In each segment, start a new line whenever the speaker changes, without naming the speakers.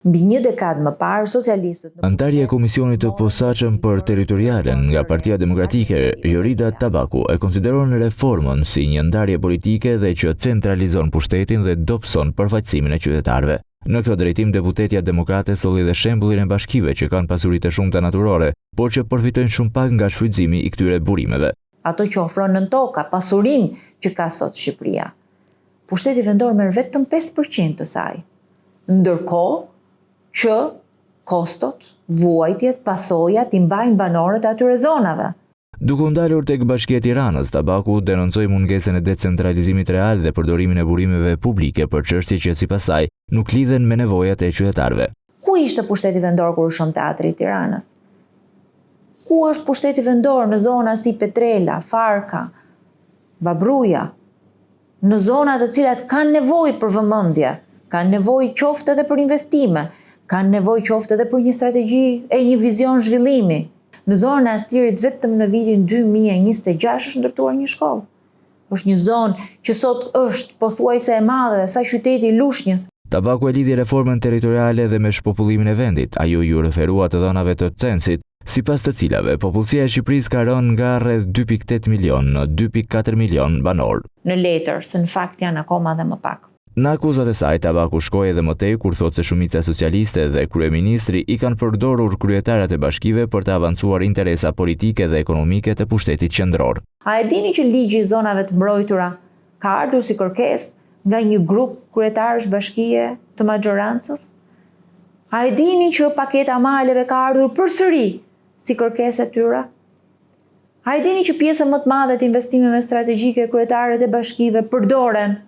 Mbi një dekadë më parë, socialistët...
Antarja e Komisionit të Posaçëm për Territorialen nga Partia Demokratike, Jorida Tabaku, e konsideron reformën si një ndarje politike dhe që centralizon pushtetin dhe dobëson përfaqësimin e qytetarëve. Në këtë drejtim, deputetja demokrate solli dhe shembullin e bashkive që kanë pasuri të shumta natyrore, por që përfitojnë shumë pak nga shfrytëzimi i këtyre burimeve.
Ato që ofron nën toka, pasurinë që ka sot Shqipëria. Pushteti vendor merr vetëm 5% të saj. Ndërkohë që kostot, vuajtjet, pasojat i mbajnë banorët e atyre zonave.
Duke ndalur tek Bashkia e Tiranës, Tabaku denoncoi mungesën e decentralizimit real dhe përdorimin e burimeve publike për çështje që sipas saj nuk lidhen me nevojat e qytetarëve.
Ku ishte pushteti vendor kur u shon teatri i Tiranës? Ku është pushteti vendor në zona si Petrela, Farka, Babruja, në zona të cilat kanë nevojë për vëmendje, kanë nevojë qoftë edhe për investime, kanë nevojë qoftë edhe për një strategji e një vizion zhvillimi. Në zonën e Astirit vetëm në vitin 2026 është ndërtuar një shkollë. Është një zonë që sot është pothuajse e madhe sa qyteti i Lushnjës.
Tabaku e lidhi reformën territoriale dhe me shpopullimin e vendit. Ajo ju referua të dhënave të censit, sipas të cilave popullsia e Shqipërisë ka rënë nga rreth 2.8 milion në 2.4 milion banor.
Në letër, se në fakt janë akoma dhe më pak.
Në akuzat e saj, Tabaku shkoi edhe më tej kur thotë se shumica socialiste dhe kryeministri i kanë përdorur kryetarat e bashkive për të avancuar interesa politike dhe ekonomike të pushtetit qendror.
A e dini që ligji i zonave të mbrojtura ka ardhur si kërkesë nga një grup kryetarësh bashkie të majorancës? A e dini që paketa maleve ka ardhur përsëri si kërkesë e tyre? A e dini që pjesa më të madhe të investimeve strategjike kryetarët e bashkive përdoren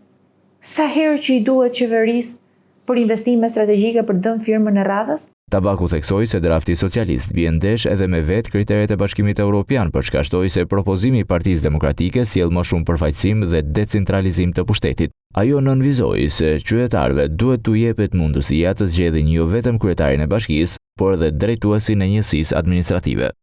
sa herë që i duhet qeverisë për investime strategjike për të dhënë firmën e radhës?
Tabaku theksoi se drafti socialist bie ndesh edhe me vetë kriteret e Bashkimit Evropian, për shkashtoi se propozimi i Partisë Demokratike sjell më shumë përfaqësim dhe decentralizim të pushtetit. Ajo nënvizoi se qytetarëve duhet t'u jepet mundësia të zgjedhin jo vetëm kryetarin e bashkisë, por edhe drejtuesin e njësisë administrative.